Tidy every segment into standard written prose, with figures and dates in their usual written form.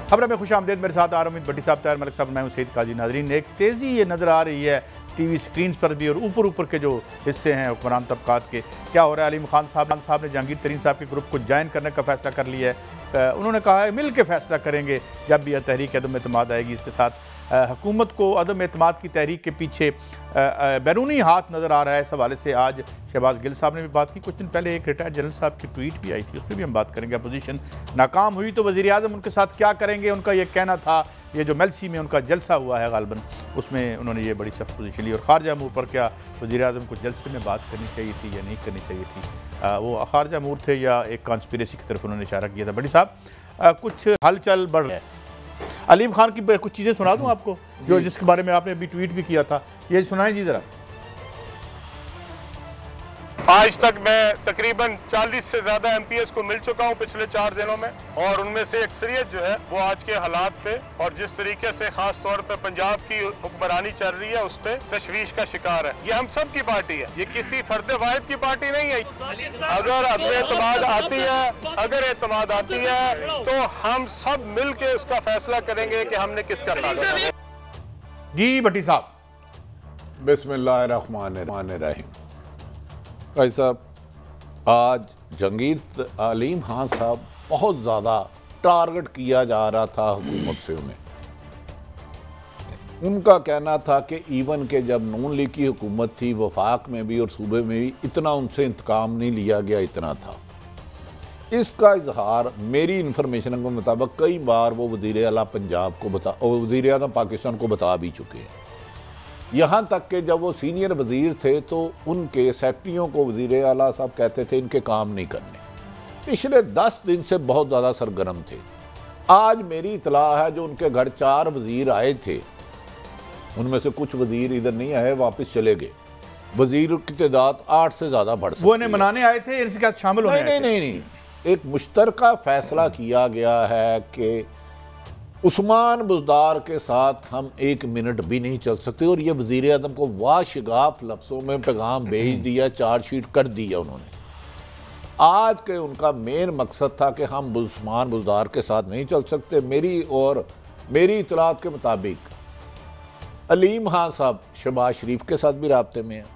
खबर में खुश आमदेद। मेरे साथ आर उम्मीद भट्टी साहब, तैयार मलिक साहब, मैं हूं सईद काजी। नाजरीन, एक तेज़ी ये नज़र आ रही है टीवी स्क्रीन पर भी और ऊपर के जो हिस्से हैं हुक्मरान तबकात के। क्या हो रहा है? अलीम खान साहब ने जहांगीर तरीन साहब के ग्रुप को ज्वाइन करने का फैसला कर लिया है। उन्होंने कहा है मिल के फैसला करेंगे जब भी यह तहरीक अदम एतमाद आएगी। इसके साथ हुकूमत को अदम एतमाद की तहरीक के पीछे बैरूनी हाथ नज़र आ रहा है। इस हवाले से आज शहबाज गिल साहब ने भी बात की। कुछ दिन पहले एक रिटायर्ड जनरल साहब की ट्वीट भी आई थी, उस पर भी हम बात करेंगे। अपोजिशन नाकाम हुई तो वज़ीर आज़म उनके साथ क्या करेंगे, उनका ये कहना था। ये जो मेलसी में उनका जलसा हुआ है गालबन, उसमें उन्होंने ये बड़ी सख्त पोजीशन ली। और खारजा अमूर पर क्या वज़ीर आज़म को जलसे में बात करनी चाहिए थी या नहीं करनी चाहिए थी? वो खारजा अमूर थे या एक कॉन्स्पिरेसी की तरफ उन्होंने इशारा किया था? बड़ी साहब, कुछ हलचल बढ़ रहा है। अलीम खान की कुछ चीज़ें सुना दूं आपको, जो जिसके बारे में आपने अभी ट्वीट भी किया था। ये सुनाएं जी ज़रा। आज तक मैं तकरीबन 40 से ज़्यादा MPS को मिल चुका हूं पिछले 4 दिनों में, और उनमें से अक्सरियत जो है वो आज के हालात पे और जिस तरीके से खास तौर पे पंजाब की हुक्मरानी चल रही है उस पर तशवीश का शिकार है। ये हम सब की पार्टी है, ये किसी फर्द वाहिद की पार्टी नहीं है। अगर एतमाद आती है तो हम सब मिल के उसका फैसला करेंगे कि हमने किसका साथ। जी भट्टी साहब। बिस्मिल्लाहिर्रहमानिर्रहीम। भाई साहब, आज जहांगीर अलीम खान साहब बहुत ज़्यादा टारगेट किया जा रहा था हुकूमत से। उनका कहना था कि इवन के जब नून लीग की हुकूमत थी वफाक में भी और सूबे में भी इतना उनसे इंतकाम नहीं लिया गया, इतना था। इसका इजहार मेरी इंफॉर्मेशन के मुताबिक कई बार वो वज़ीर आला पंजाब को वज़ीर आज़म पाकिस्तान को बता भी चुके हैं। यहाँ तक कि जब वो सीनियर वज़ीर थे तो उनके सेक्रेटरियों को वज़ीर आला साहब कहते थे इनके काम नहीं करने। पिछले 10 दिन से बहुत ज़्यादा सरगर्म थे। आज मेरी इतला है जो उनके घर 4 वज़ीर आए थे, उनमें से कुछ वज़ीर इधर नहीं आए, वापस चले गए। वज़ीर की तादाद 8 से ज़्यादा बढ़ सकती है। वो इन्हें मनाने आए थे, इनके साथ शामिल होने? नहीं, एक मुश्तरका फैसला किया गया है कि उस्मान बुज़दार के साथ हम 1 मिनट भी नहीं चल सकते, और ये वज़ीर आज़म को वाशिगाफ लफ्ज़ों में पैगाम भेज दिया, चार्जशीट कर दिया उन्होंने। आज के उनका मेन मकसद था कि हम उस्मान बुज़दार के साथ नहीं चल सकते। मेरी इतलात के मुताबिक अलीम खान साहब शहबाज शरीफ के साथ भी राब्ते में हैं,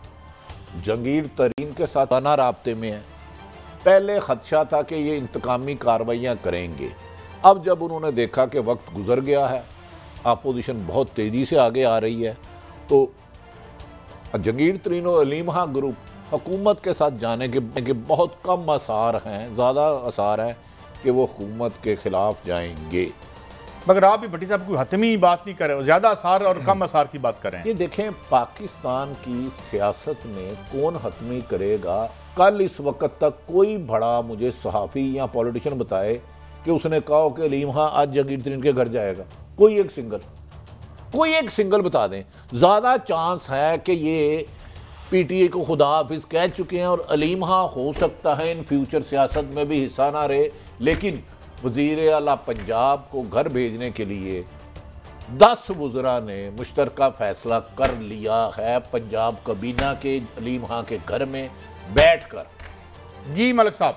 जहांगीर तरीन के साथ आना राब्ते में है। पहले खदशा था कि ये इंतकामी कार्रवाइयाँ करेंगे। अब जब उन्होंने देखा कि वक्त गुजर गया है, अपोजिशन बहुत तेज़ी से आगे आ रही है, तो जहांगीर तरीन और अलीम खान ग्रुप हुकूमत के साथ जाने के बहुत कम आसार हैं। ज़्यादा आसार हैं कि वो हुकूमत के ख़िलाफ़ जाएंगे। मगर आप भी भट्टी साहब कोई हतमी बात नहीं कर रहे हो, ज़्यादा आसार और कम आसार की बात कर रहे हैं। ये देखें, पाकिस्तान की सियासत में कौन हतमी करेगा? कल इस वक्त तक कोई बड़ा मुझे सहाफ़ी या पॉलिटिशियन बताए कि उसने कहा कि अलीम खान आज जहांगीर तरीन के घर जाएगा। कोई एक सिंगल बता दें। ज़्यादा चांस है कि ये PTI को खुदा हाफिज़ कह चुके हैं, और अलीम खान हो सकता है इन फ्यूचर सियासत में भी हिस्सा ना रहे, लेकिन वज़ीर आला पंजाब को घर भेजने के लिए 10 वज़रा ने मुश्तरका फैसला कर लिया है पंजाब कबीना के अलीम खान के घर में बैठ कर। जी मलिक साहब।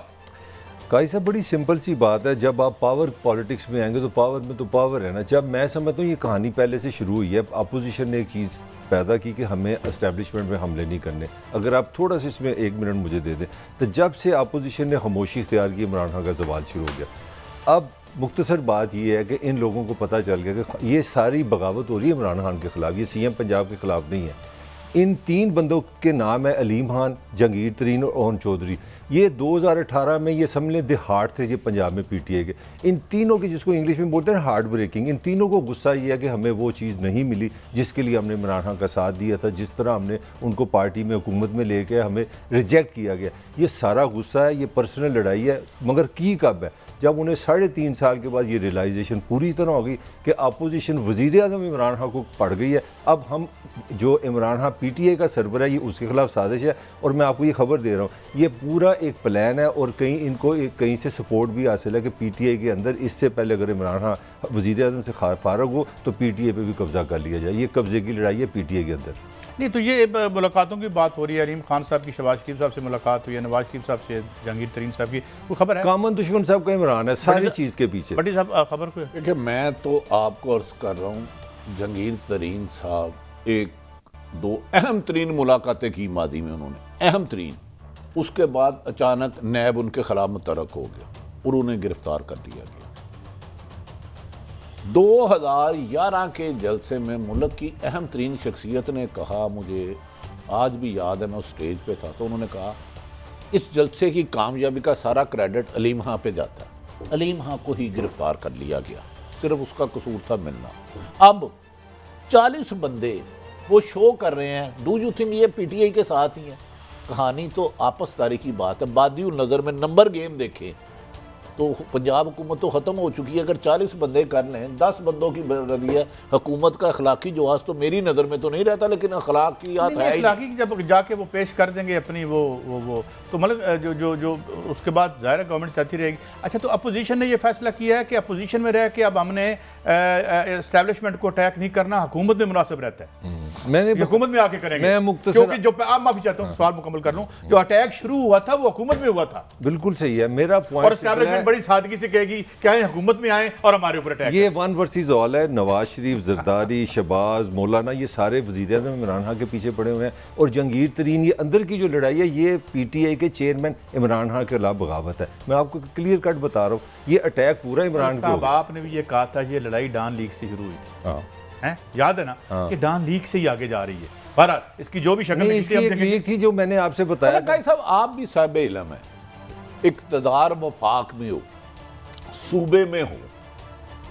काई साहब, बड़ी सिंपल सी बात है। जब आप पावर पॉलिटिक्स में आएंगे तो पावर में तो पावर है ना। जब मैं समझता हूँ ये कहानी पहले से शुरू हुई है। अपोजिशन ने एक चीज़ पैदा की कि हमें एस्टेब्लिशमेंट में हमले नहीं करने। अगर आप थोड़ा सा इसमें 1 मिनट मुझे दे दें, तो जब से अपोजिशन ने खामोशी इख्तियार की, इमरान खान का जवाल शुरू हो गया। अब मुख्तसर बात ये है कि इन लोगों को पता चल गया कि ये सारी बगावत हो रही है इमरान खान के ख़िलाफ़, ये CM पंजाब के ख़िलाफ़ नहीं है। इन 3 बंदों के नाम है अलीम खान, जहांगीर तरीन और ओन चौधरी। ये 2018 में ये समझ लें हार्ट थे ये पंजाब में PTI के। इन तीनों की, जिसको इंग्लिश में बोलते हैं हार्ट ब्रेकिंग, इन तीनों को गुस्सा ये है कि हमें वो चीज़ नहीं मिली जिसके लिए हमने इमरान खान का साथ दिया था, जिस तरह हमने उनको पार्टी में हुकूमत में लेके हमें रिजेक्ट किया गया। ये सारा गुस्सा है, ये पर्सनल लड़ाई है। मगर की कब है? जब उन्हें 3.5 साल के बाद ये रियलाइजेशन पूरी तरह हो गई कि अपोजिशन वज़ीर आज़म इमरान खान को पड़ गई है। अब हम जो इमरान खान PTI का सरबराह है, ये उसके खिलाफ साजिश है। और मैं आपको ये खबर दे रहा हूँ, ये पूरा एक प्लान है, और कहीं से सपोर्ट भी हासिल है कि PTI के अंदर इससे पहले अगर इमरान खान वज़ीर आज़म से फारग हो तो PTI पे भी कब्ज़ा कर लिया जाए। ये कब्ज़े की लड़ाई है PTI के अंदर। नहीं तो ये मुलाकातों की बात हो रही है, अलीम खान साहब की शहबाज शरीफ साहब से मुलाकात हुई है, नवाज शरीफ साहब से जहांगीर तरीन साहब की, वो खबर है? कॉमन दुश्मन साहब का इमरान है सारी चीज़ के पीछे। बटी साहब खबर को देखिए, मैं तो आपको अर्ज कर रहा हूँ, जहांगीर तरीन साहब एक दो अहम तरीन मुलाकातें की मादी में उन्होंने, अहम तरीन। उसके बाद अचानक नैब उनके खिलाफ मुतरक हो गया और उन्हें गिरफ्तार कर लिया गया। 2011 के जलसे में मुल्क की अहम तरीन शख्सियत ने कहा, मुझे आज भी याद है, मैं उस स्टेज पे था, तो उन्होंने कहा इस जलसे की कामयाबी का सारा क्रेडिट अलीम खां पे जाता है। अलीम खां को ही गिरफ्तार कर लिया गया, सिर्फ उसका कसूर था मिलना। अब 40 बंदे वो शो कर रहे हैं, डू यू थिंक ये पीटीआई के साथ ही है? कहानी तो आपसदारी की बात है। बादियों नज़र में नंबर गेम देखें तो पंजाब हुकूमत तो ख़त्म हो चुकी है। अगर 40 बंदे कर लें, 10 बंदों की रदी है, हुकूमत का अखलाकी जवाज़ तो मेरी नज़र में तो नहीं रहता, लेकिन अखलाकियात है। अखलाकी जब जाके वो पेश कर देंगे अपनी वो तो मतलब जो उसके बाद ज़ाहिर है गवर्नमेंट चाहती रहेगी। अच्छा, तो अपोजिशन ने ये फैसला किया है कि अपोजिशन में रह के अब हमने एस्टैब्लिशमेंट को अटैक नहीं करना, हुकूमत में मुनासिब रहता है, मैंने हुकूमत में आके करेंगे। क्योंकि जो आप माफी चाहता हूँ, सवाल मुकम्मल कर लूँ, जो अटैक शुरू हुआ था वो हुकूमत में हुआ था। बिल्कुल सही है मेरा पॉइंट। और एस्टैब्लिशमेंट बड़ी सादगी से कहेगी क्या हुकूमत में आए और हमारे ऊपर अटैक। ये 1 वर्सेस ऑल है। नवाज शरीफ, जरदारी, शहबाज, मौलाना, ये सारे वज़ीर आज़म इमरान खान के पीछे पड़े हुए हैं। और जहांगीर तरीन, ये अंदर की जो लड़ाई है, ये पीटीआई के चेयरमैन इमरान खान के खिलाफ बगावत है। मैं आपको क्लियर कट बता रहा हूँ, ये अटैक पूरा इमरान साहब आपने भी ये कहा था, ये लड़ाई डान लीग से शुरू हुई थी, हैं याद है ना? कि डान लीग से ही आगे जा रही है। बहरहाल इसकी जो भी शक्ल लीग थी जो मैंने आपसे बताया। साहब आप भी साहिब इल्म है, इक़्तिदार वफाक में हो, सूबे में हो,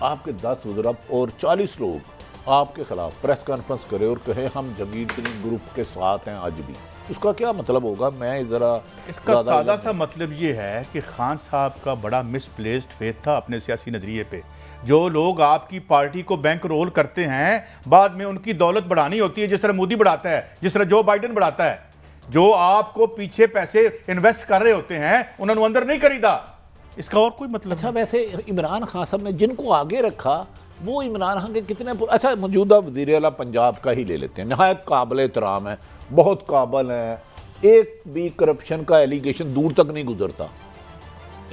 आपके 10 वज़रा और 40 लोग आपके खिलाफ प्रेस कॉन्फ्रेंस करें और कहें हम जहांगीर तरीन ग्रुप के साथ हैं आज भी, उसका क्या मतलब होगा? मैं ज़रा इसका सादा सा मतलब ये है कि खान साहब का बड़ा मिसप्लेस्ड फेथ था अपने सियासी नजरिए पे। जो लोग आपकी पार्टी को बैंक रोल करते हैं, बाद में उनकी दौलत बढ़ानी होती है, जिस तरह मोदी बढ़ाता है, जिस तरह जो बाइडन बढ़ाता है, जो आपको पीछे पैसे इन्वेस्ट कर रहे होते हैं उन्होंने अंदर नहीं खरीदा। इसका और कोई मतलब? अच्छा, वैसे इमरान खान साहब ने जिनको आगे रखा वो इमरान खान के कितने, अच्छा मौजूदा वज़ीर आला पंजाब का ही ले लेते हैं, नहायत काबिल एहतराम है, बहुत काबिल है, एक भी करप्शन का एलिगेशन दूर तक नहीं गुजरता।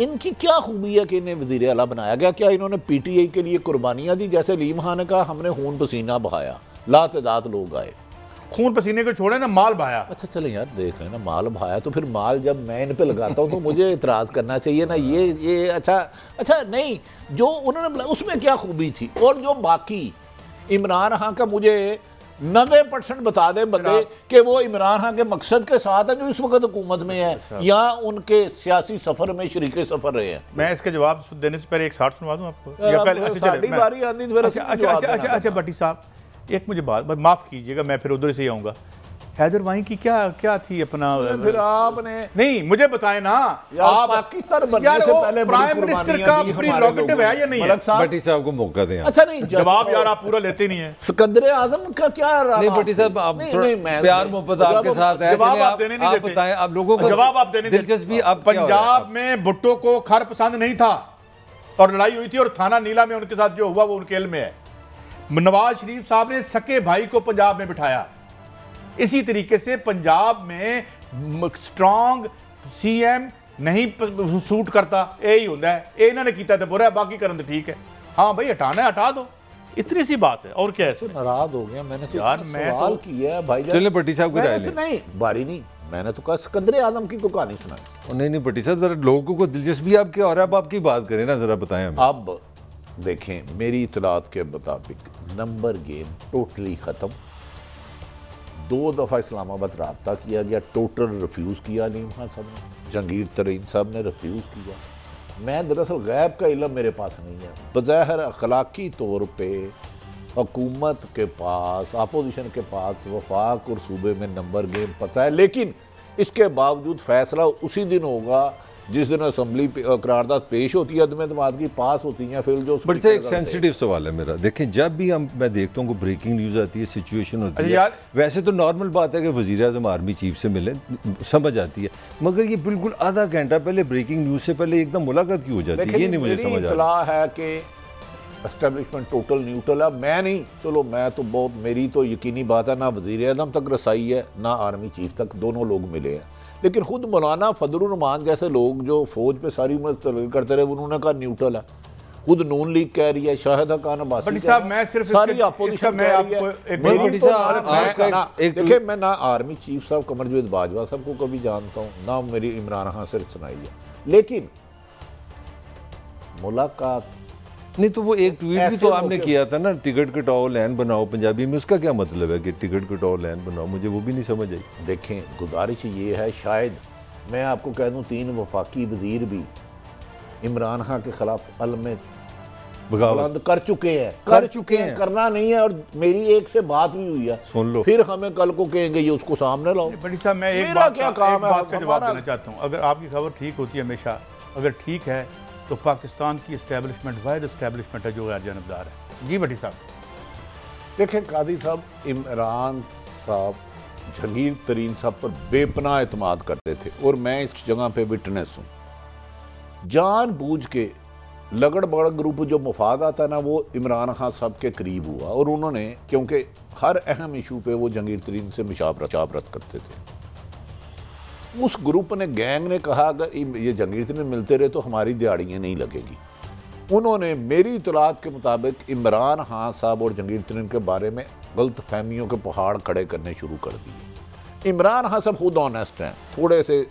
इनकी क्या खूबी है कि इन्हें वज़ीर आला बनाया गया? क्या इन्होंने पीटीआई के लिए कुर्बानियाँ दी? जैसे अलीम खान ने कहा हमने खून पसीना बहाया, लातदाद लोग आए, खून पसीने को छोड़े ना, माल बहाया। अच्छा चले यार, देख रहे हैं ना, माल बहाया, तो फिर माल जब मैं इन पे लगाता हूँ तो मुझे इतराज़ करना चाहिए ना। ये अच्छा नहीं, जो उन्होंने उसमें क्या खूबी थी? और जो बाकी इमरान खान का मुझे 90% बता दें बंदे कि वो इमरान खान के मकसद के साथ है जो इस वक्त हुकूमत में है या उनके सियासी सफर में शरीके सफर रहे हैं। मैं इसके जवाब देने से पहले एक शार्ट सुनवा दूं आपको। अच्छा भट्टी साहब, एक मुझे बात माफ कीजिएगा, मैं फिर उधर से ही आऊंगा। हैदर वाई की क्या थी अपना, फिर आपने नहीं मुझे बताएं ना, आप पाकिस्तान बनने से पहले प्राइम मिनिस्टर का प्रीरोगेटिव है या नहीं है? भट्टी साहब को मौका दें। अच्छा नहीं, जवाब यार आप पूरा लेते नहीं है। सिकंदर आजम का क्या रहा? नहीं भट्टी साहब, आप प्यार मोहब्बत आपके साथ है, जवाब आप देने नहीं देते। बताएं आप लोगों को, जवाब आप देने दिलचस्पी। पंजाब में भुट्टो को खर पसंद नहीं था और लड़ाई हुई थी, और थाना नीला में उनके साथ जो हुआ वो उनके इल्म में है। नवाज शरीफ साहब ने सके भाई को पंजाब में बिठाया। इसी तरीके से पंजाब में स्ट्रॉन्ग सीएम नहीं सूट करता, यही होता है। ये इन्होंने किया तो बुरा है, बाकी करन तो ठीक है। हाँ भाई, हटाना है हटा दो, इतनी सी बात है। और क्या है? नाराज हो गया मैंने, यार मैं सवाल किया है भाई। चले भट्टी साहब की राय लें। नहीं बारी नहीं, मैंने तो कहा सिकंदर आजम की तो कहानी सुनाई। नहीं भट्टी साहब, जरा लोगों को दिलचस्पी आपकी और आप आपकी बात करें ना, जरा बताएं हमें। अब देखें, मेरी इतलात के मुताबिक नंबर गेम टोटली ख़त्म। 2 दफ़ा इस्लामाबाद रब्ता किया गया, टोटल रिफ्यूज़ किया अलीम खान साहब ने, जहांगीर तरीन साहब ने रिफ्यूज़ किया। मैं दरअसल गैब का इल्म मेरे पास नहीं है। बज़ाहिर अखलाकी तौर पे हुकूमत के पास, अपोजिशन के पास वफाक और सूबे में नंबर गेम पता है, लेकिन इसके बावजूद फैसला उसी दिन होगा जिस दिन असम्बली करारदाद पेश होती है, अदम एतमाद की पास होती हैं, फिर जो बट से एक सेंसिटिव सवाल है मेरा। देखें, जब भी मैं देखता हूँ ब्रेकिंग न्यूज़ आती है, सिचुएशन होती है, वैसे तो नॉर्मल बात है कि वज़ीर आज़म आर्मी चीफ से मिले, समझ आती है, मगर ये बिल्कुल आधा घंटा पहले ब्रेकिंग न्यूज़ से पहले एकदम मुलाकात क्यों हो जाती है, ये नहीं मुझे समझ आ रहा है कि एस्टेब्लिशमेंट टोटल न्यूट्रल है। मैं नहीं, चलो मैं तो बहुत, मेरी तो यकीनी बात है, ना वज़ीर-ए-आज़म तक रसाई है ना आर्मी चीफ तक, दोनों लोग मिले हैं। लेकिन खुद मौलाना फजलुर रहमान जैसे लोग जो फौज पे सारी उम्र करते रहे, उन्होंने कहा न्यूट्रल है। खुद नून लीग कह रही है, शाहिदा खान अब्बासी साहब मैं सिर्फ सारी अपोजिशन कह रही है। देखिए मैं ना आर्मी चीफ साहब कमरजावेद बाजवा साहब को कभी जानता हूँ, ना मेरी इमरान खान से सुनाई है, लेकिन मुलाकात नहीं तो वो एक ट्वीट भी तो आपने किया था ना, टिकट कटाओ लैंड बनाओ पंजाबी में, उसका क्या मतलब है कि टिकट कटाओ लैंड बनाओ? मुझे वो भी नहीं समझ आई। देखें गुजारिश ये है, शायद मैं आपको कह दूं 3 वफाकी वजीर भी इमरान खान के खिलाफ अलम बुलंद कर चुके हैं, करना नहीं है। और मेरी एक से बात भी हुई है, सुन लो, फिर हमें कल को कहेंगे ये उसको सामने लाओ। बड़ी साहब मैं एक बात का जवाब देना चाहता हूँ। अगर आपकी खबर ठीक होती है हमेशा, अगर ठीक है तो पाकिस्तान की इस्टेब्लिशमेंट वाहिद इस्टेब्लिशमेंट है जो गैर जानबदार है। जी भट्टी साहब देखें, कादी साहब इमरान साहब जहांगीर तरीन साहब पर बेपनाह एतमाद करते थे, और मैं इस जगह पे विटनेस हूँ। जानबूझ के लगड़ बगड़ ग्रुप जो मफाद आता है ना, वो इमरान खान साहब के करीब हुआ, और उन्होंने, क्योंकि हर अहम इशू पे वो जहांगीर तरीन से मुशावरत करते थे, उस ग्रुप ने, गैंग ने कहा अगर ये जहांगीर तरीन मिलते रहे तो हमारी दिहाड़ियाँ नहीं लगेगी। उन्होंने मेरी इतलात के मुताबिक इमरान खान साहब और जहांगीर तरीन के बारे में गलत फहमियों के पहाड़ खड़े करने शुरू कर दिए। इमरान खान साहब खुद ऑनेस्ट हैं, थोड़े से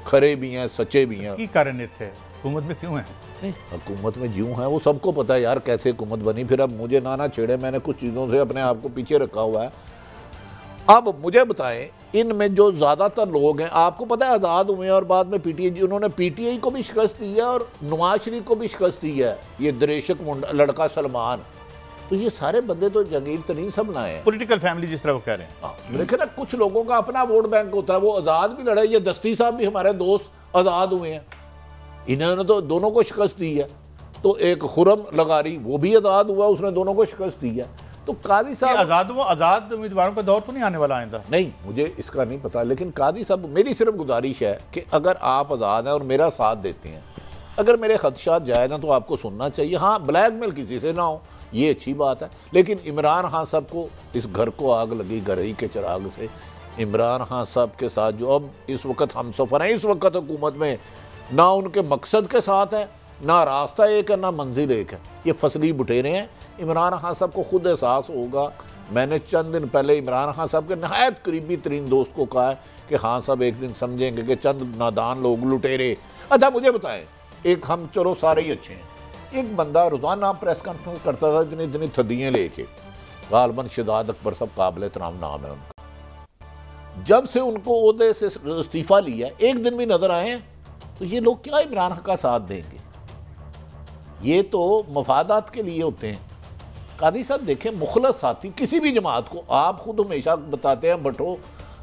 खरे भी हैं, सच्चे भी हैं। की कारण थे हुकूमत में क्यों है? नहीं, हुकूमत में ज्यों है वो सबको पता है यार कैसे हुकूमत बनी। फिर अब मुझे ना छेड़े, मैंने कुछ चीज़ों से अपने आप को पीछे रखा हुआ है। अब मुझे बताएं, इनमें जो ज़्यादातर लोग हैं, आपको पता है आज़ाद हुए हैं और बाद में पीटीआई, उन्होंने पीटीआई को भी शिकस्त दी है और नवाज शरीफ को भी शिकस्त दी है, ये दरेशक मुंडा लड़का सलमान। तो ये सारे बंदे तो जहांगीर तरीन सब लाए हैं, पॉलिटिकल फैमिली जिस तरह वो कह रहे हैं। लेकिन कुछ लोगों का अपना वोट बैंक होता है, वो आज़ाद भी लड़े। ये दस्ती साहब भी हमारे दोस्त आज़ाद हुए हैं, इन्होंने तो दोनों को शिकस्त दी है। तो एक खुरम लगारी वो भी आज़ाद हुआ, उसने दोनों को शिकस्त दी है। तो कादी साहब आज़ाद उम्मीदवारों का दौर तो नहीं आने वाला आइंदा? नहीं, मुझे इसका नहीं पता, लेकिन कादी साहब मेरी सिर्फ गुजारिश है कि अगर आप आज़ाद हैं और मेरा साथ देते हैं, अगर मेरे खदशात जायज़ हैं तो आपको सुनना चाहिए। हाँ, ब्लैकमेल किसी से ना हो, ये अच्छी बात है, लेकिन इमरान खान साहब को, इस घर को आग लगी घर ही के चिराग से। इमरान खान साहब के साथ जो अब इस वक्त हम सफ़र हैं, इस वक्त हुकूमत में ना उनके मकसद के साथ है, ना रास्ता एक है, ना मंजिल एक है, ये फसली बुटेरे हैं। इमरान खान साहब को खुद एहसास होगा। मैंने चंद दिन पहले इमरान खान साहब के नहायत करीबी तरीन दोस्त को कहा है कि खान साहब एक दिन समझेंगे कि चंद नादान लोग लुटेरे। अच्छा मुझे बताएं, एक हम चलो सारे ही अच्छे हैं, एक बंदा रोज़ाना प्रेस कॉन्फ्रेंस करता था इतनी इतनी थदियाँ लेके, गालबन शहजाद अकबर साहब काबिल एहतराम नाम है उनका। जब से उनको ओहदे से इस्तीफ़ा लिया, एक दिन भी नजर आए हैं, तो ये लोग क्या इमरान खान का साथ देंगे? ये तो मफादात के लिए होते हैं। कादी साहब देखें, मुखलस साथी किसी भी जमात को, आप खुद हमेशा बताते हैं भट्टो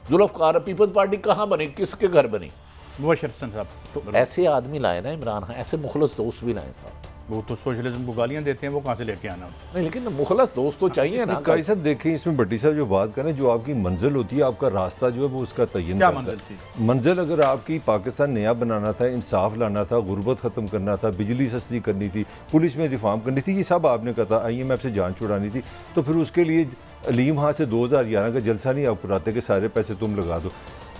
जुल्फ़कार पीपल्स पार्टी कहाँ बनी, किसके घर बनी? मुबशर साहब। तो ऐसे आदमी लाए ना इमरान खान, ऐसे मुखलस दोस्त भी लाए साहब। वो तो सोशलिज्म को गालियाँ देते हैं, वो कहाँ से लेके आना? नहीं, लेकिन मुखलस दोस्त तो चाहिए ना। कारी साहब देखें, इसमें भट्टी साहब जो बात करें, जो आपकी मंजिल होती है, आपका रास्ता जो है वो उसका तयन क्या करता है। मंजिल थी? मंजिल अगर आपकी पाकिस्तान नया बनाना था, इंसाफ लाना था, गुर्बत ख़त्म करना था, बिजली सस्ती करनी थी, पुलिस में रिफॉर्म करनी थी, ये सब आपने कहा था, IMF से जान छुड़ानी थी, तो फिर उसके लिए अलीम खां से 2011 का जलसा नहीं आप कराते कि सारे पैसे तुम लगा दो।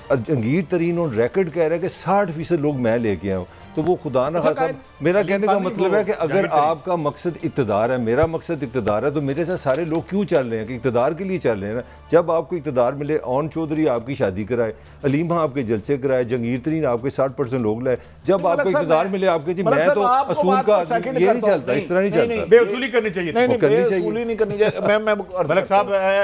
जहांगीर तरीन और रैकेट कह रहा है कि 60% लोग मैं लेके आऊँ, तो वो खुदा ना खासा। मेरा कहने का मतलब है कि अगर आपका मकसद इक़्तिदार है, मेरा मकसद इक़्तिदार है, तो मेरे साथ सारे लोग क्यों चल रहे हैं? कि इक़्तिदार के लिए चल रहे हैं ना। जब आपको इक़्तिदार मिले, ओन चौधरी आपकी शादी कराए, अलीम खां आपके जलसे कराए, जहांगीर तरीन आपके 60% लोग लाए। जब आपको इक़्तिदार मिले, आपके जी मैं तो असूल का, ये नहीं चलता, इस तरह नहीं चलता। बेवसूली करनी चाहिए, नहीं करनी चाहिए। मैं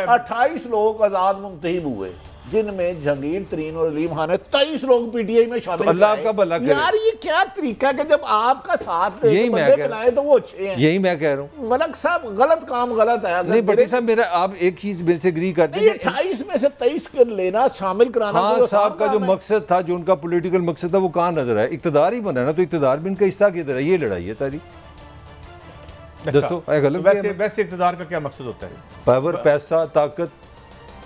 28 लोग आज़ाद मुंतखब हुए, जिनमें जहांगीर तरीन और अलीम खान ने 23 लोग पीटीआई में शामिल। तो अल्लाह आपका भला करे। यार ये क्या तरीका है कि जब आपका साथ यही मैं बनाए तो वो अच्छे हैं। यही मैं कह रहा हूँ, मलक साहब गलत काम गलत है। नहीं भट्टी साहब, मेरा आप एक चीज मेरे से एग्री करते हैं, 28 में से 23 कर लेना, शामिल कराना। हाँ साहब का जो मकसद था, जो उनका पॉलिटिकल मकसद था, वो कहाँ नजर आया? इक़्तिदार ही बना ना, तो इक़्तिदार भी इनका हिस्सा किधर है? ये लड़ाई है सारी। दोस्तों वैसे इक़्तिदार का क्या मकसद होता है? पावर, पैसा, ताकत।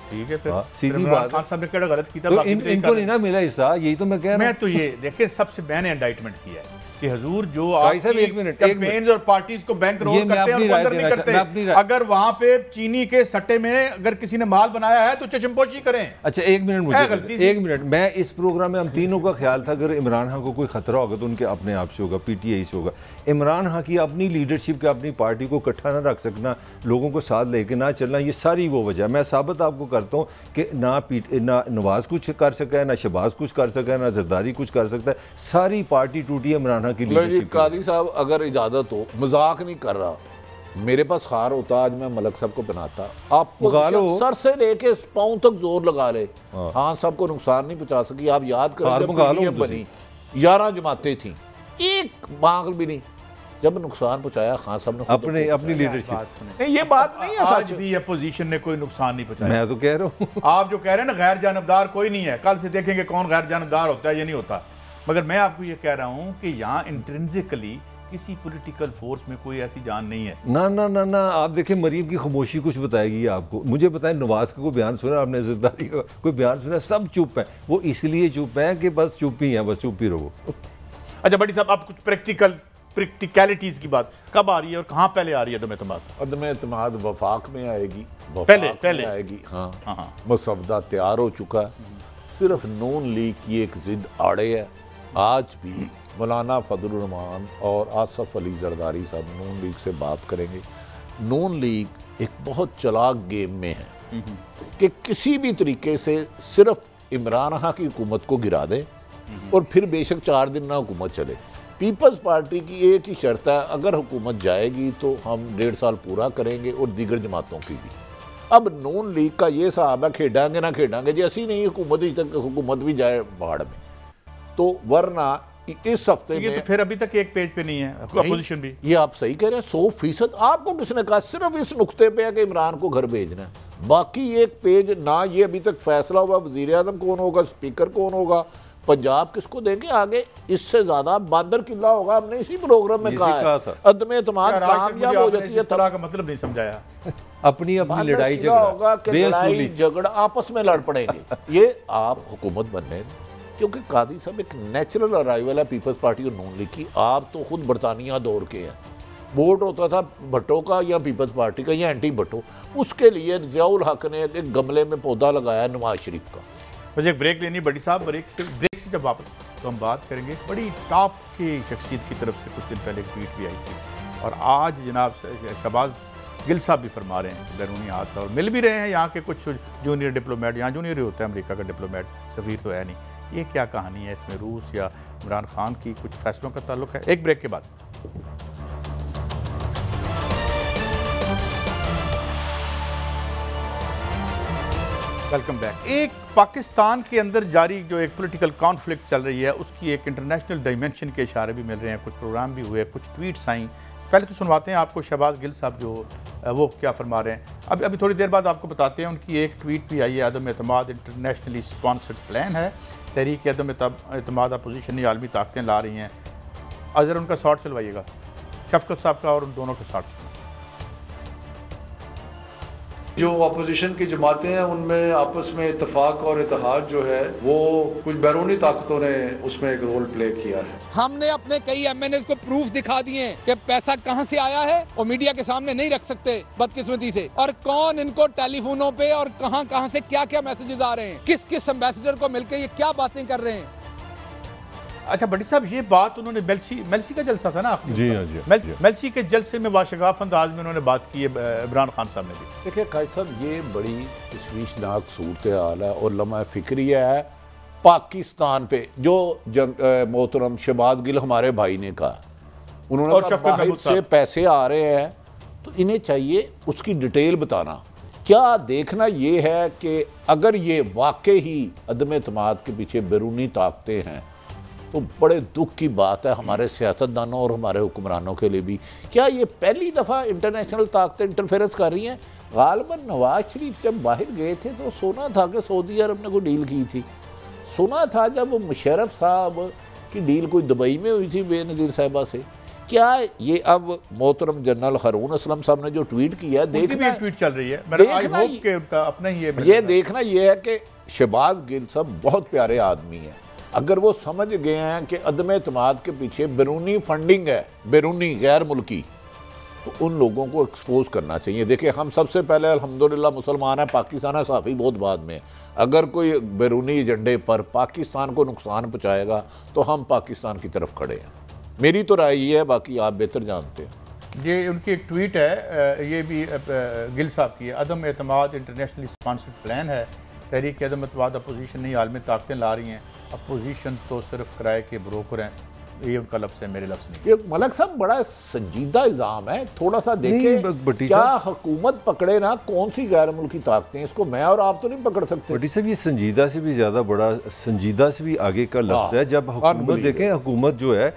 ठीक है, फिर सीधी बात। खान साहब ने क्या गलत किया? तो इनको नहीं ना मिला हिस्सा, यही तो मैं कह रहा हूँ। मैं तो ये देखें, सबसे मैंने इंडाइटमेंट किया है कि हजूर जो कैंपेन्स और पार्टीज को बैंक रोल करते हैं उनको अंदर नहीं करते, अगर वहां पे चीनी के सट्टे में अगर किसी ने माल बनाया है तो चशमपोशी करें। अच्छा एक मिनट मुझे, एक मिनट, मैं इस प्रोग्राम में हम तीनों का ख्याल था अगर इमरान खान को कोई खतरा होगा तो उनके अपने आप से होगा, पीटीआई से होगा। इमरान खान की अपनी लीडरशिप के अपनी पार्टी को इकट्ठा ना रख सकना, लोगों को साथ लेके ना चलना, ये सारी वो वजह। मैं साबित आपको करता हूँ कि ना नवाज कुछ कर सका है, ना शहबाज कुछ कर सका है, ना जरदारी कुछ कर सकता है, सारी पार्टी टूटी है इमरान खान की लीडरशिप। कादी साहब अगर इजाजत हो, मजाक नहीं कर रहा, मेरे पास खार होता आज मैं मलक साहब को बनाता, आप सर से लेके पांव तक जोर लगा ले, हाँ साहब को नुकसान नहीं पहुंचा सकी। आप याद करें बनी 11 जमातें थी, एक मांग भी नहीं, जब नुकसान पहुंचाया खान साहब ने अपनी लीडरशिप। ये बात नहीं है, आज भी अपोजिशन ने कोई नुकसान नहीं पहुंचाया। मैं तो कह रहा हूँ आप जो कह रहे हैं ना गैर जानबदार कोई नहीं है, कल से देखेंगे कौन गैर जानबदार होता है, ये नहीं होता। मगर मैं आपको ये कह रहा हूँ कि यहाँ इंट्रिंसिकली किसी पॉलिटिकल फोर्स में कोई ऐसी जान नहीं है। ना ना ना ना, आप देखें मरीम की खामोशी कुछ बताएगी आपको। मुझे बताएं नवाज का कोई बयान सुना आपने, जरदारी का कोई बयान सुना? सब चुप है, वो इसलिए चुप है कि बस चुप ही है, बस चुप ही रहो। अच्छा बड़ी साहब, आप कुछ प्रैक्टिकलिटीज की बात कब आ रही है और कहाँ पहले आ रही है? अदम एतमाद वफाक में आएगी, पहले आएगी। हाँ, मसवदा तैयार हो चुका है, सिर्फ नून लीग की एक जिद आड़े है। आज भी मौलाना फजलुर रहमान और आसफ अली जरदारी साहब नून लीग से बात करेंगे। नून लीग एक बहुत चालाक गेम में है कि किसी भी तरीके से सिर्फ इमरान खान की हुकूमत को गिरा दे और फिर बेशक 4 दिन ना हुकूमत चले। पीपल्स पार्टी की एक ही शर्त है, अगर हुकूमत जाएगी तो हम 1.5 साल पूरा करेंगे और दीगर जमातों की भी। अब नून लीग का ये साहब है, खेडांगे ना खेडांगे जी, ऐसी नहीं हुकूमत भी जाए बाढ़ में, तो वरना इस हफ्ते में तो फिर अभी तक एक पेज पे नहीं है अपोजिशन भी। ये आप सही कह रहे हैं, 100%। आपको किसने कहा? सिर्फ इस नुक्ते पे है कि इमरान को घर भेजना है, बाकी एक पेज ना ये अभी तक फैसला हुआ वजीर आजम कौन होगा, स्पीकर कौन होगा, पंजाब किसको देंगे, आगे इससे ज्यादा बांदर किला होगा। हमने इसी प्रोग्राम में कहा है अदम एतमाद कामयाब हो जाती है, तरह का मतलब नहीं समझाया। अपनी लड़ाई झगड़ा आपस में लड़ पड़ेंगे। ये आप हुकूमत बनने, क्योंकि कादी साहब एक नेचुरल अराइवल है पीपल्स पार्टी और नून लीग की। आप तो खुद बरतानिया दौर के हैं, वोट होता था भट्टो का या पीपल्स पार्टी का या एंटी भट्टो, उसके लिए जियाउल हक ने एक गमले में पौधा लगाया नवाज शरीफ का। मुझे एक ब्रेक लेनी बड़ी साहब, ब्रेक से जब वापस तो हम बात करेंगे बड़ी टॉप की शख्सियत की तरफ से। कुछ दिन पहले एक ट्वीट भी आई थी और आज जनाब शहबाज गिल साहब भी फरमा रहे हैं बैरूनी हाथ और मिल भी रहे हैं यहाँ के कुछ जूनियर डिप्लोमेट। यहाँ जूनियर ही होता है, अमेरिका का डिप्लोमेट, सफ़ीर तो है नहीं। ये क्या कहानी है? इसमें रूस या इमरान खान की कुछ फैसलों का ताल्लुक है? एक ब्रेक के बाद। Welcome back. एक पाकिस्तान के अंदर जारी जो एक पॉलिटिकल कॉन्फ्लिक्ट चल रही है उसकी एक इंटरनेशनल डायमेंशन के इशारे भी मिल रहे हैं, कुछ प्रोग्राम भी हुए, कुछ ट्वीट्स आई। पहले तो सुनवाते हैं आपको शहबाज गिल साहब जो वो क्या फरमा रहे हैं। अभी थोड़ी देर बाद आपको बताते हैं उनकी एक ट्वीट भी आई है। अदम एतमाद इंटरनेशनली स्पॉन्सर्ड प्लान है, तहरीक अदम एतमाद अपोजिशन आलमी ताकतें ला रही हैं। अगर उनका शॉट चलवाइएगा, शफकत साहब का और उन दोनों का शॉट। जो अपोजिशन की जमातें हैं उनमें आपस में इत्तेफाक और इत्तेहाद जो है वो कुछ बैरूनी ताकतों ने उसमें एक रोल प्ले किया है। हमने अपने कई एमएनएस को प्रूफ दिखा दिए कि पैसा कहां से आया है और मीडिया के सामने नहीं रख सकते बदकिस्मती से, और कौन इनको टेलीफोनों पे और कहां से क्या क्या मैसेजेस आ रहे हैं, किस किस एम्बेसडर को मिलकर ये क्या बातें कर रहे हैं। अच्छा बड़ी साहब, ये बात उन्होंने मेलसी का जलसा था ना आपने? जी हाँ जी। मेलसी के जलसे में वाशगाफ अंदाज में उन्होंने बात की है इमरान खान साहब ने भी। देखिए कायद साहब, ये बड़ी तशवीशनाक सूरत हाल है और लम्हा फिक्रिया है पाकिस्तान पे। जो मोहतरम शहबाज गिल हमारे भाई ने कहा, उन्होंने बाहर से पैसे आ रहे हैं तो इन्हें चाहिए उसकी डिटेल बताना। क्या देखना ये है कि अगर ये वाकई ही अदम एतमाद के पीछे बैरूनी ताकतें हैं तो बड़े दुख की बात है हमारे सियासतदानों और हमारे हुक्मरानों के लिए भी। क्या ये पहली दफ़ा इंटरनेशनल ताकतें इंटरफेरेंस कर रही हैं? गालिबन नवाज शरीफ जब बाहर गए थे तो सुना था कि सऊदी अरब ने कोई डील की थी। सुना था जब मुशर्रफ साहब की डील कोई दुबई में हुई थी बेनज़ीर साहिबा से। क्या ये अब मोहतरम जनरल हारून असलम साहब ने जो ट्वीट किया है, देखना ट्वीट चल रही है, देखना ये है कि शहबाज गिल साहब बहुत प्यारे आदमी हैं अगर वो समझ गए हैं कि अदम एतमाद के पीछे बैरूनी फंडिंग है, बैरूनी गैर मुल्की, तो उन लोगों को एक्सपोज करना चाहिए। देखिए, हम सबसे पहले अल्हम्दुलिल्लाह मुसलमान हैं, पाकिस्तान है, साफ़ी बहुत बाद में। अगर कोई बैरूनी एजेंडे पर पाकिस्तान को नुकसान पहुँचाएगा तो हम पाकिस्तान की तरफ खड़े हैं। मेरी तो राय ये है, बाकी आप बेहतर जानते हैं। ये उनकी एक ट्वीट है, ये भी गिल साहब की है। अदम एतमाद इंटरनेशनली स्पॉन्सर्ड प्लान है। तहरीक अदम एतमाद अपोजिशन नहीं आलमी ताकतें ला रही हैं, अपोजिशन तो सिर्फ किराए के ब्रोकर हैं। ये उनका लफ्ज़ है, मेरे लफ्ज़ नहीं। ये मलक साहब बड़ा संजीदा इल्ज़ाम है, थोड़ा सा देखें। क्या हुकूमत पकड़े ना कौन सी गैर मुल्की ताकतें, इसको मैं और आप तो नहीं पकड़ सकते। बटी साहब, ये संजीदा से भी ज़्यादा बड़ा, संजीदा से भी आगे का लफ्ज़ है। जब हुकूमत देखें, हुकूमत जो है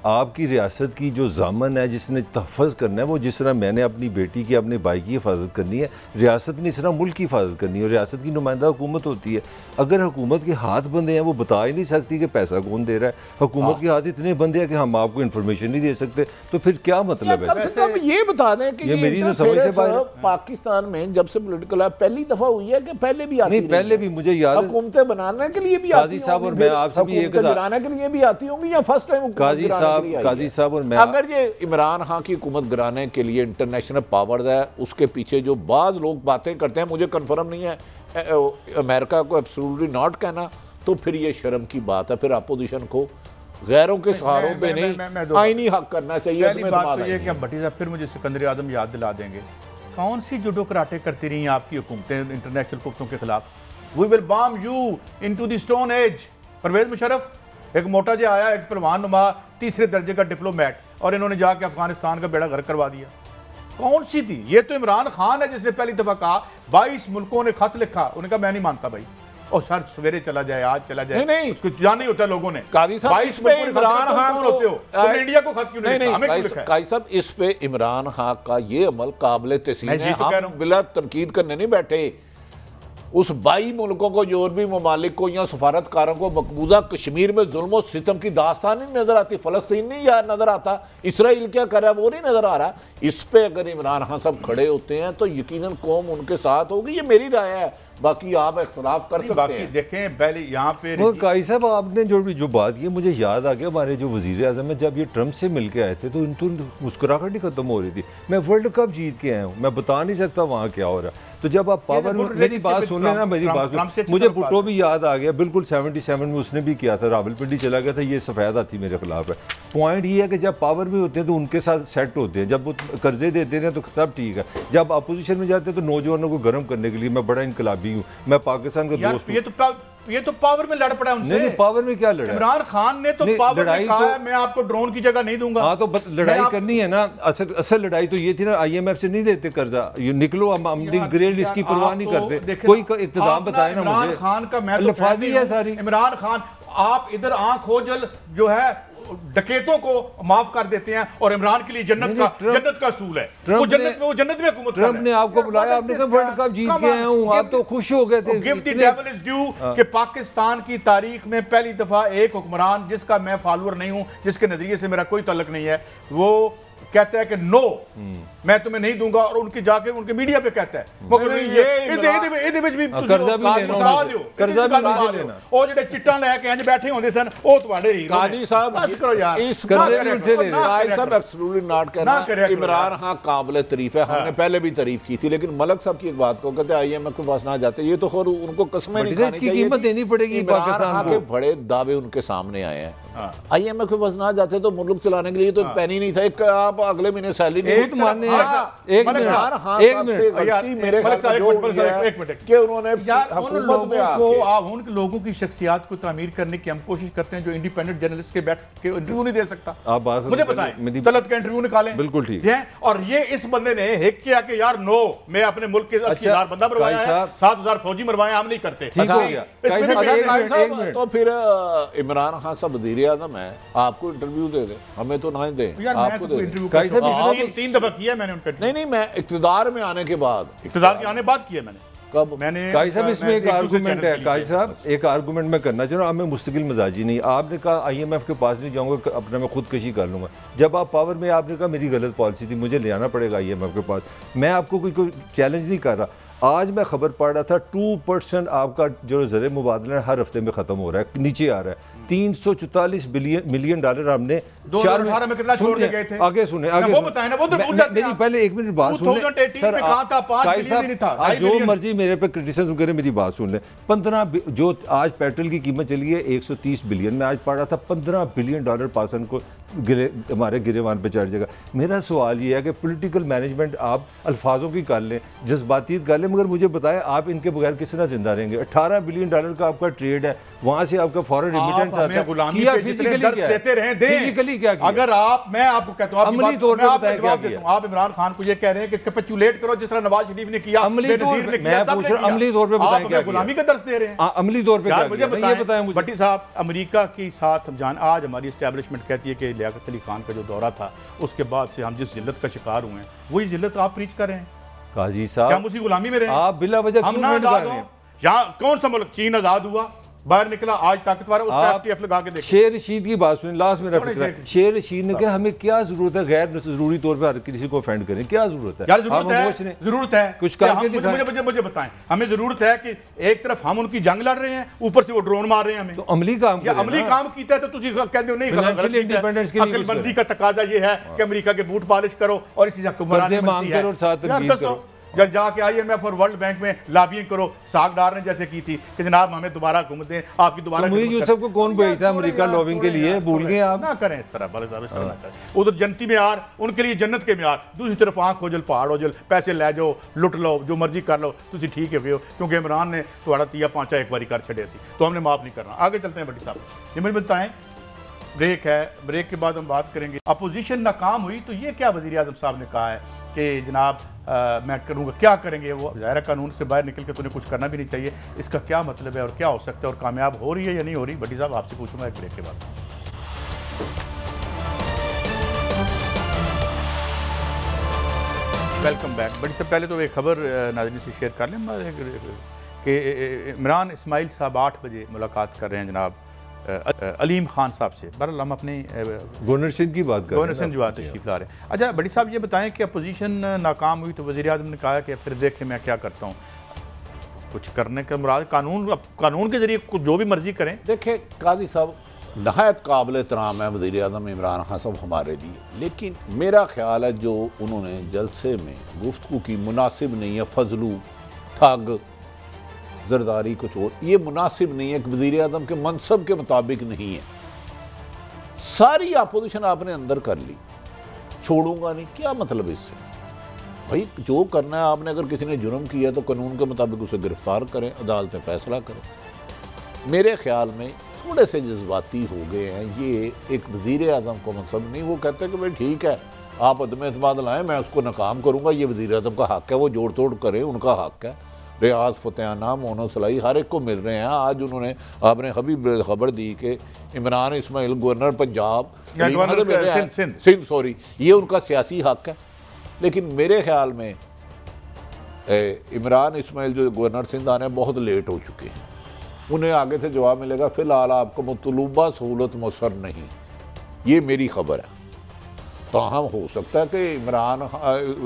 आपकी रियासत की जो जामन है, जिसने तहफ़्फ़ुज़ करना है, वो जिस तरह मैंने अपनी बेटी की, अपने भाई की हिफाजत करनी है, रियासत ने इस तरह मुल्क की हिफाजत करनी है। और रियासत की नुमाइंदा हुकूमत होती है। अगर हुकूमत के हाथ बंदे हैं, वो बता ही नहीं सकती कि पैसा कौन दे रहा है। हुकूमत के हाथ इतने बंदे हैं कि हम आपको इन्फॉर्मेशन नहीं दे सकते, तो फिर क्या मतलब है? ये बता दें कि ये मेरी समझ से बाहर। पाकिस्तान में जब से पॉलिटिकल है, पहली दफ़ा हुई है कि पहले भी आती? नहीं, पहले भी मुझे याद है हुकूमतें बनाने के लिए भी काजी साहब, और मैं आपसे भी एक गिराने के लिए भी आती होंगी, या फर्स्ट टाइम काजी साहब और मैं, अगर ये इमरान खान की हुकूमत गिराने के लिए इंटरनेशनल पावर है, उसके पीछे जो बाज़ लोग बातें करते हैं, मुझे कंफर्म नहीं है अमेरिका को एब्सोल्युटली नॉट कहना, तो फिर ये शर्म की बात है। फिर अपोजिशन को गैरों के सहारों पे नहीं आईनी हक करना चाहिए। पहली बात तो ये कि भट्टी साहब फिर मुझे सिकंदर आजम याद दिला देंगे, कौन सी जुडो कराटे करती रही हैं आपकी हुकूमतें इंटरनेशनल कुफ्तों के खिलाफ? We will bomb you into the stone age. Parvez Musharraf एक मोटा जो आया, एक परवान नुमा तीसरे दर्जे का डिप्लोमेट, और इन्होंने जाके अफगानिस्तान का बेड़ा गर्क करवा दिया। कौन सी थी? ये तो इमरान खान है जिसने पहली दफा कहा, 22 मुल्कों ने खत लिखा, उन्होंने कहा मैं नहीं मानता भाई, और सर सवेरे चला जाए, आज चला जाए, नहीं उसको जान नहीं होता लोगों ने। काजी साहब, 22 मुल्कों इमरान खान होते हो, तुम इंडिया को खत क्यों नहीं लिखा? हमें क्यों लिखा है? काजी साहब, इस पे इमरान खान का ये अमल काबिल तहसीन है। हम बिला तनकीद करने नहीं बैठे। उस 22 मुल्कों को, यूरोपी ममालिक को या सफारतकारों को मकबूजा कश्मीर में जुल्म और सितम की दास्तान नहीं नजर आती? फलस्तीन नहीं यार नजर आता? इसराइल क्या कर रहा है वो नहीं नजर आ रहा? इस पे अगर इमरान खान साहब खड़े होते हैं तो यकीनन कौम उनके साथ होगी। ये मेरी राय है, बाकी आप इख्तलाफ कर सकते हैं। देखें पहले यहाँ पे काई साहब, आपने जो बात की मुझे याद आ गया, हमारे जो वजीर आज़म है जब ये ट्रम्प से मिल के आए थे तो इनको मुस्कुराहट ही खत्म हो रही थी। मैं वर्ल्ड कप जीत के आया हूँ, मैं बता नहीं सकता वहाँ क्या हो रहा। तो जब आप पावर में, मेरी बात सुन लेना, मेरी बात, मुझे भुट्टो भी याद आ गया, बिल्कुल 77 में उसने भी किया था, रावलपिंडी चला गया था, ये सफ़ेद आती मेरे खिलाफ है। पॉइंट ये है कि जब पावर में होते हैं तो उनके साथ सेट होते हैं, जब वो कर्जे देते हैं तो सब ठीक है। जब अपोजिशन में जाते हैं तो नौजवानों को गर्म करने के लिए मैं बड़ा इनकलाबी हूँ, मैं पाकिस्तान का दोस्त। ये तो पावर में लड़ पड़ा उनसे। नहीं, पावर में क्या लड़ा? इमरान खान ने तो पावर में कहा है मैं आपको ड्रोन की जगह नहीं दूंगा। हाँ, तो लड़ाई करनी है ना। असल लड़ाई तो ये थी ना, IMF से नहीं देते कर्जा, ये निकलो, हम ग्रेड इसकी परवाह नहीं करते। कोई इक़्तिदार बताए ना मुझे। इमरान खान का मैं अल्फाजी है सारी। इमरान खान, आप इधर आंख खोजल जो है डकैतों को माफ कर देते हैं, और इमरान के लिए जन्नत का असूल है। वो जन्नत में हुकूमत। ट्रम्प ने आपको बुलाया, आपने कहा वर्ल्ड कप जीत के आया हूं, आप तो खुश हो गए थे। Give the devil is due कि पाकिस्तान की तारीख में पहली दफा एक हुक्मरान जिसका मैं फॉलोअर नहीं हूं, जिसके नजरिए से मेरा कोई ताल्लुक नहीं है, वो कहता है कि नो मैं तुम्हें नहीं दूंगा, और उनके जाके उनके मीडिया पे कहता है मगर ये ਇਹਦੇ ਵਿੱਚ ਵੀ कर्जा भी लेना, कर्जा भी नहीं लेना। ਉਹ ਜਿਹੜੇ ਚਿੱਟਾਂ ਲੈ ਕੇ ਇੰਜ ਬੈਠੇ ਹੁੰਦੇ ਸਨ, ਉਹ ਤੁਹਾਡੇ ਹੀਰੋ काजी साहब, बस करो यार, इस काजी साहब एब्सोल्युटली नॉट कहना। इमरान खान काबिल तारीफ है, हमने पहले भी तारीफ की थी, लेकिन मलक साहब की एक बात को कहते हैं IMF के पास ना जाते, ये तो खैर उनको कसमें नहीं खानी चाहिए, कीमत देनी पड़ेगी पाकिस्तान को। बड़े दावे उनके सामने आए हैं। IMF के पास ना जाते तो मुल्क चलाने के लिए तो पैनी नहीं था। एक आप अगले महीने सैलरी एक मिनट उन्होंने उन लोगों की शख्सियत को तामीर करने की हम कोशिश करते हैं जो इंडिपेंडेंट जर्नलिस्ट के बैठ के इंटरव्यू नहीं दे सकता। आप बात मुझे बताएं, तलत का इंटरव्यू निकालें, बिल्कुल ठीक है। और ये इस बंदे ने हिक किया कि यार नो, मैं अपने मुल्क के 80,000 बंदा मरवाया है, 7,000 फौजी मरवाए, हम नहीं करते। तो फिर इमरान खान साहब वज़ीर आज़म है, आपको इंटरव्यू दे दे, हमें तो ना दे। आपको इंटरव्यू 3 दफा किया मैंने उनका। नहीं, मैं इक़्तिदार में आने के बाद, इक़्तिदार के आने बाद किया मैंने। कब? मैंने काजी साहब, इसमें एक आर्गूमेंट है, काजी साहब एक आर्गूमेंट मैं करना चाह रहा हूँ। मैं मुस्तकिल मजाजी नहीं, आपने कहा IMF के पास नहीं जाऊँगा, अपना मैं खुदकशी कर लूँगा। जब आप पावर में, आपने कहा मेरी गलत पॉलिसी थी, मुझे ले आना पड़ेगा IMF के पास। मैं आपको कोई चैलेंज नहीं कर रहा। आज मैं खबर पढ़ रहा था 2% आपका जो ज़र मुबादला है हर हफ्ते में ख़त्म हो रहा है, नीचे आ रहा है। 344 मिलियन डॉलर हमने 2018 में कितना छोड़ के गए थे? आगे सुने, आगे वो बताएं ना, वो तो भूल जाते हैं आप। पहले एक मिनट बात सुन ले सर, कहा था 5 मिलियन नहीं था, आज जो मर्जी मेरे पे क्रिटिसिज्म करे, मेरी बात सुन ले। 15 जो आज पेट्रोल की कीमत चली है 130 बिलियन में, आज पढ़ रहा था 15 बिलियन डॉलर पाकिस्तान को हमारे गिरेवान पे चढ़ जाएगा। मेरा सवाल ये है कि पॉलिटिकल मैनेजमेंट आप अल्फाजों की कर लें, जज्बाती कर लें, मगर मुझे बताएं आप इनके बगैर किस तरह जिंदा रहेंगे? 18 बिलियन डॉलर का आपका ट्रेड है, वहां से आपका फॉरेन रेमिटेंस आता है, किया फिजिकली क्या देते रहे, फिजिकली क्या किया? अगर मैं आपको कहता हूं, अमली तौर पे बताएं क्या किया? आप इमरान खान को ये कह रहे हैं कि कैपिचुलेट करो जिस तरह नवाज शरीफ ने किया, अमली तौर पे मैं पूछ रहा हूं, अमली तौर पे बताएं क्या? गुलामी का दर्ज दे रहे हैं अमली तौर पे यार, मुझे बताएं भट्टी साहब। अमेरिका के साथ आज हमारी एस्टैब्लिशमेंट कहती है कि लियाकत अली खान का जो दौरा था उसके बाद से हम जिस जिल्लत का शिकार हुए हैं वही जिल्लत आप प्रीच कर रहे हैं। काजी साहब, क्या हम उसी गुलामी में रहे? आप बिला वजह हम ना आजाद हो? यहाँ कौन सा मुल्क? चीन आजाद हुआ, बाहर निकला, आज ताकतवर है, उसका एफटीएफ लगा के देखो। शेर रशीद की बात सुनिए, लास्ट मेरा फिक्र है। शेर रशीद ने कहा हमें क्या जरूरत है गैर जरूरी तौर पर हर किसी को ऑफेंड करें, क्या जरूरत है? यार जरूरत है कुछ करके दिखाएं। मुझे बताएं, हमें जरूरत है कि एक तरफ हम उनकी जंग लड़ रहे हैं, ऊपर से वो ड्रोन मार रहे हैं हमें। तो अमली काम किया है तो तुम कहते हो नहीं, अकलमंदी का तकाजा ये है कि अमेरिका के बूट पॉलिश करो और इसी जब जाके IMF और वर्ल्ड बैंक में लॉबिंग करो, साग डालने जैसे की थी कि जनाब हमें दोबारा हुकूमत दें, आपकी दोबारा। मुझे यूसुफ को कौन भेजता अमेरिका लॉबिंग के लिए? भूल गए आप? ना करें इस तरह, बड़े साहब ना करें। उधर जनती म्यार, उनके लिए जन्नत के म्यार, दूसरी तरफ आंख खोजल पहाड़ ओजल, पैसे ले जाओ, लुट लो, जो मर्जी कर लो, तुम ठीक है हो, क्योंकि इमरान ने थोड़ा तिया पांचा एक बारी कर छड़े सी, तो हमने माफ नहीं करना। आगे चलते हैं भट्टी साहब, ये मुझे बताएं, ब्रेक है, ब्रेक के बाद हम बात करेंगे। अपोजिशन नाकाम हुई तो ये क्या वज़ीर आज़म साहब ने कहा है कि जनाब मैं करूँगा, क्या करेंगे? वो ज़ाहिर कानून से बाहर निकल के तो उन्हें कुछ करना भी नहीं चाहिए। इसका क्या मतलब है और क्या हो सकता है और कामयाब हो रही है या नहीं हो रही? भट्टी साहब आपसे पूछूंगा एक ब्रेक के बाद। Welcome back. बड़ी से पहले तो एक खबर नाज़रीन से शेयर कर लें कि इमरान इस्माइल साहब 8 बजे मुलाकात कर रहे हैं जनाब अलीम खान साहब से। बहरहाल हम अपने गवर्नर सिंध की बात कर रहे हैं, गवर्नर सिंध की बात तशरीफ ला रहे हैं। अच्छा बड़ी साहब ये बताएं कि अपोजिशन नाकाम हुई तो वज़ीर आज़म ने कहा कि फिर देखें मैं क्या करता हूँ, कुछ करने का मुराद कानून के जरिए जो भी मर्जी करें। देखें काजी साहब, नहायत काबिल एहतराम है वज़ीर आज़म इमरान खान साहब हमारे लिए, लेकिन मेरा ख्याल है जो उन्होंने जलसे में गुफ्तगू की मुनासिब नहीं है। फजलू, ठग, जरदारी, कुछ और, ये मुनासिब नहीं है, वज़ीर आज़म के मनसब के मुताबिक नहीं है। सारी अपोजिशन आपने अंदर कर ली, छोड़ूंगा नहीं, क्या मतलब इससे? भाई जो करना है आपने, अगर किसी ने जुर्म किया तो कानून के मुताबिक उसे गिरफ्तार करें, अदालतें फैसला करें। मेरे ख्याल में थोड़े से जज्बाती हो गए हैं, ये एक वज़ीर आज़म को मनसब नहीं। वो कहते हैं कि भाई ठीक है आप अदम एतमाद लाएँ, मैं उसको नाकाम करूँगा, ये वज़ीर आज़म का हक़ है, वो जोड़ तोड़ करें, उनका हक़ है। रियाज फतेहाना, मोनो सलाई हर एक को मिल रहे हैं। आज उन्होंने आपने अभी खबर दी कि इमरान इस्माइल गवर्नर पंजाब सिंध, सॉरी, ये उनका सियासी हक है। लेकिन मेरे ख्याल में इमरान इस्माइल जो गवर्नर सिंध आने बहुत लेट हो चुके हैं, उन्हें आगे से जवाब मिलेगा। फ़िलहाल आपको मतलूबा सहूलत मुयसर नहीं, ये मेरी खबर है। ताहम हो सकता है कि इमरान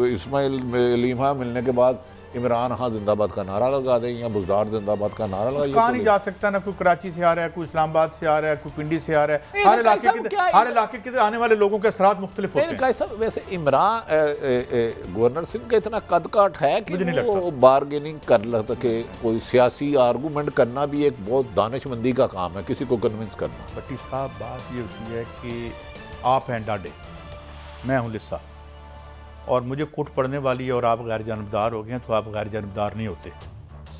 इस्माइल लीमा मिलने के बाद इमरान खान जिंदाबाद का नारा लगा दें या बुज़दार जिंदाबाद का नारा लगा। कहाँ नहीं जा सकता ना, कोई कराची से आ रहा है, कोई इस्लामाबाद से आ रहा है, कोई पिंडी से आ रहा है। हर इलाके के आने वाले लोगों के असरात मुख्तलिफ होते हैं। वैसे इमरान गवर्नर सिंह का इतना कद काठ है कि वो बारगेनिंग कर सके, कोई सियासी आर्गूमेंट करना भी एक बहुत दानिशमंदी का काम है, किसी को कन्विंस करना। भट्टी साहब बात ये होती है कि आप हैं डाडे, मैं हूँ लिस्सा, और मुझे कुट पड़ने वाली है और आप गैर जानबदार हो गए हैं, तो आप गैर जानबदार नहीं होते,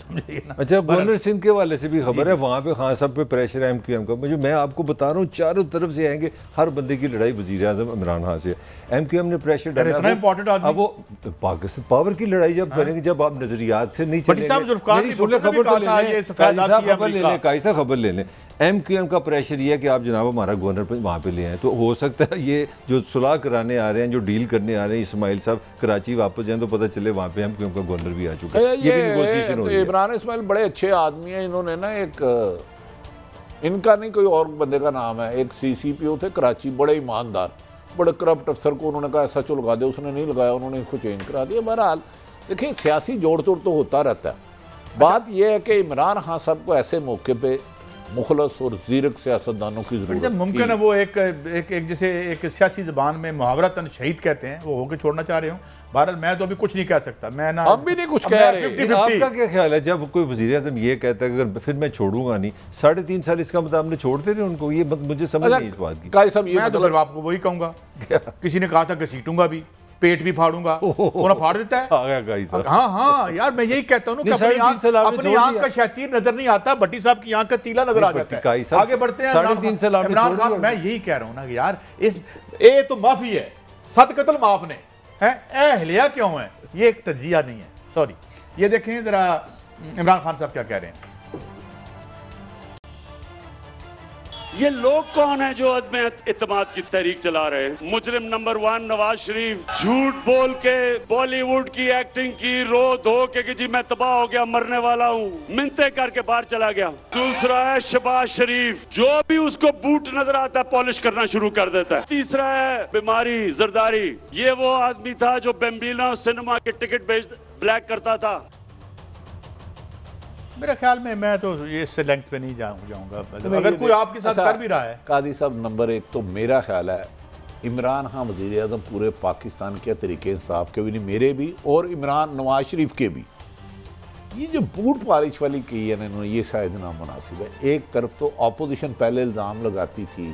समझिए ना। अच्छा, गवर्नर सिंह के वाले से भी खबर है, वहाँ पे खान साहब पे प्रेशर है MQM का। मैं आपको बता रहा हूँ चारों तरफ से आएंगे, हर बंदे की लड़ाई वज़ीर आज़म इमरान खान से। MQM ने प्रेशर डाला। अब वो पाकिस्तान पावर की लड़ाई जब करेंगे, जब आप नजरियात से नहीं चलेंगे। खबर ले लें, MQM का प्रेशर ये है कि आप जनाब हमारा गवर्नर पर वहाँ पे ले आए, तो हो सकता है ये जो सुलह कराने आ रहे हैं, जो डील करने आ रहे हैं, इस्माइल साहब कराची वापस जाएं तो पता चले वहाँ पे MQM का गवर्नर भी आ चुका है। ये भी नेगोशिएशन हो रही है। इमरान इस्माइल बड़े अच्छे आदमी हैं। इन्होंने ना एक, इनका नहीं कोई और बंदे का नाम है, एक CCPO थे कराची, बड़े ईमानदार, बड़े करप्ट अफसर को उन्होंने कहा SHO लगा दे, उसने नहीं लगाया, उन्होंने इसको चेंज करा दिया। बहरहाल देखिए सियासी जोड़ तोड़ तो होता रहता है। बात यह है कि इमरान खान साहब को ऐसे मौके पे मुखलस और जीरक सियासतदानों की जरूरत जब मुमकिन है वो एक जैसे एक सियासी ज़बान में मुहावरतन शहीद कहते हैं, वो होके छोड़ना चाह रहे हूँ। भारत मैं तो अभी कुछ नहीं कह सकता, मैं ना हम भी नहीं कुछ कह रहे। 50-50। आपका क्या ख्याल है जब कोई वज़ीर आज़म ये कहता है कि अगर फिर मैं छोड़ूंगा नहीं, 3.5 साल इसका मतलब हमने छोड़ते रहे उनको? ये मुझे समझ नहीं इस बात की। काजी साहब मैं तो फिर आपको वही कहूँगा, किसी ने कहा था घसीटूंगा भी, पेट भी फाड़ूंगा, वो फाड़ देता है। आ गया गाइस साहब। हाँ यार, मैं यही कहता हूँ ना, अपनी आंख का शैतान नजर नहीं आता, भट्टी साहब की आंख का तीला नजर आ जाता है। आगे बढ़ते हैं। 3.5 साल इमरान खान, मैं यही कह रहा हूँ ना कि यार ये तो माफी है, 7 कत्ल माफ ने है, एहलिया क्यों है, ये एक तजिया नहीं है। सॉरी, ये देखें जरा इमरान खान साहब क्या कह रहे हैं। ये लोग कौन है जो अदम इत्तेमाद की तहरीक चला रहे हैं? मुजरिम नंबर 1 नवाज शरीफ झूठ बोल के बॉलीवुड की एक्टिंग की, रो धो के कि जी मैं तबाह हो गया, मरने वाला हूँ, मिन्नतें करके बाहर चला गया। दूसरा है शहबाज शरीफ, जो भी उसको बूट नजर आता है पॉलिश करना शुरू कर देता है। तीसरा है बीमारी जरदारी, ये वो आदमी था जो बेम्बीना सिनेमा के टिकट ब्लैक करता था। मेरे ख्याल में मैं तो ये इससे लेंथ पे नहीं जाऊंगा, अगर कोई आपके साथ कर भी रहा है। काजी साहब, नंबर 1 तो मेरा ख्याल है इमरान खान वज़ीर आज़म पूरे पाकिस्तान के तरीके इंसाफ के भी नहीं, मेरे भी और इमरान नवाज शरीफ के भी, ये जो बूट पॉलिश वाली की है ना इन्होंने, ये शायद नामुनासिब है। एक तरफ तो अपोजिशन पहले इल्ज़ाम लगाती थी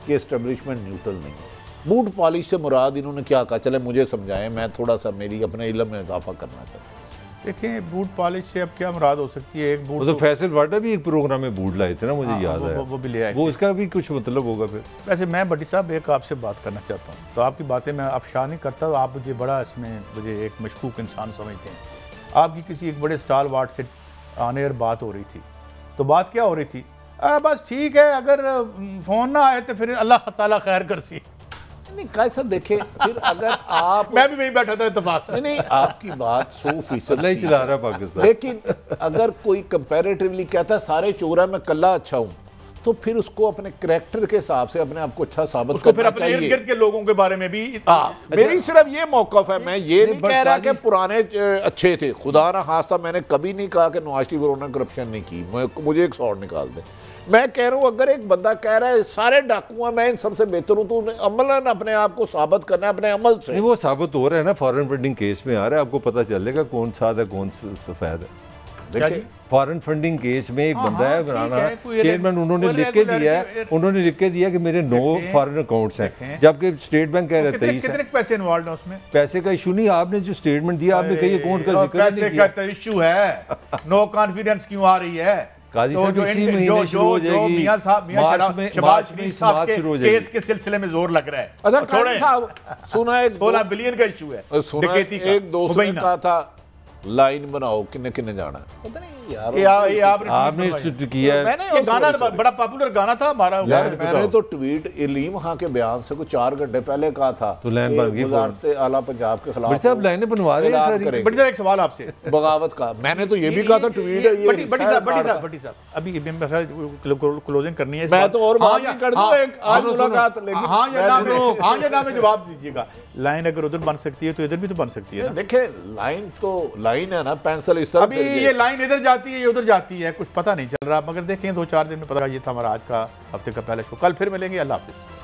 कि एस्टेब्लिशमेंट न्यूट्रल नहीं है। बूट पॉलिश से मुराद इन्होंने क्या कहा, चले मुझे समझाएं, मैं थोड़ा सा मेरी अपने इल्म में इजाफा करना चाहता हूँ। देखें बूट पॉलिश से अब क्या मुराद हो सकती है, एक बूट तो फैसल वाटा भी एक प्रोग्राम में बूट लाए थे ना, मुझे याद है, वो भी ले आए, वो उसका भी कुछ मतलब होगा फिर। वैसे मैं भट्टी साहब एक आपसे बात करना चाहता हूँ, तो आपकी बातें मैं अफशा नहीं करता, आप मुझे बड़ा इसमें मुझे एक मशकूक इंसान समझते हैं। आपकी किसी एक बड़े स्टाल वार्ड से ऑन एयर बात हो रही थी, तो बात क्या हो रही थी? बस ठीक है, अगर फ़ोन ना आए तो फिर अल्लाह ताला खैर कर सी। नहीं कैसा देखें, फिर अगर आप मैं भी वहीं बैठा था इत्तेफाक से। नहीं आपकी बात 100% नहीं चला रहा पाकिस्तान, लेकिन अगर कोई कंपैरेटिवली कहता है सारे चोर है मैं कल्ला अच्छा हूं, तो फिर उसको अपने करैक्टर के हिसाब से अपने आप को अच्छा साबित करना चाहिए। फिर अपने इर्द गिर्द के लोगों के बारे में भी मेरी सिर्फ ये मौकफ है, मैं ये नहीं कह रहा कि पुराने अच्छे थे, खुदा ना खास्ता मैंने कभी नहीं कहा कि नवाज शरीफ उन्होंने करप्शन नहीं की, मुझे एक सॉर्ट निकाल दे। मैं कह रहा हूँ अगर एक बंदा कह रहा है सारे डाकू हैं, मैं इन सबसे बेहतर हूँ, तो अमलन अपने आप को साबित करना है अपने अमल से। नहीं वो साबित हो रहा है ना, फॉरेन फंडिंग केस में आ रहा है, आपको पता चलेगा कौन सादा कौन सफेद है। देखिए फॉरेन फंडिंग केस में एक बंदा है चेयरमैन, उन्होंने लिख के दिया है, उन्होंने लिख के दिया कि मेरे 9 फॉरेन अकाउंट्स हैं, जबकि स्टेट बैंक कह रहे थे 23 कितने पैसे इन्वॉल्व हैं उसमें? पैसे का इशू नहीं, आपने जो स्टेटमेंट दिया आपने कई अकाउंट का जिक्र नहीं किया। पैसे का इशू है, नो कॉन्फिडेंस क्यों आ रही है? काजी साहब इसी महीने शुरू हो जाएगी, मार्च में समाप्त शुरू हो जाएगी, केस के सिलसिले में जोर लग रहा है। अच्छा काजी साहब सुना है 16 बिलियन का इशू है, एक दोस्त ने कहा था लाइन बनाओ किन्ने किन्ने जाना है, पता नहीं यार ये आपने किया है। मैंने ये गाना बड़ा पॉपुलर गाना था हमारा यार, मैंने तो ट्वीट इलीम खां के बयान से कुछ 4 घंटे पहले कहा था, तो लाइन बन गई वज़ारत आला पंजाब के खिलाफ। साहब लाइनें बनवा रहे हैं सारी। बड़ी साहब एक सवाल आपसे, बगावत का मैंने तो ये भी कहा था ट्वीट, बड़ी साहब अभी क्लोजिंग करनी है, मैं तो और बात नहीं कर दूं, एक आज मुलाकात, लेकिन हां या ना में जवाब दीजिएगा। लाइन अगर उधर बन सकती है तो इधर भी तो बन सकती है। देखिए लाइन तो लाइन है ना, पेंसिल इस तरह अभी ये लाइन इधर जाती है, ये उधर जाती है, कुछ पता नहीं चल रहा, मगर देखें 2-4 दिन में पता। ये था हमारा आज का हफ्ते का पहला शो, कल फिर मिलेंगे, अल्लाह हाफिज़।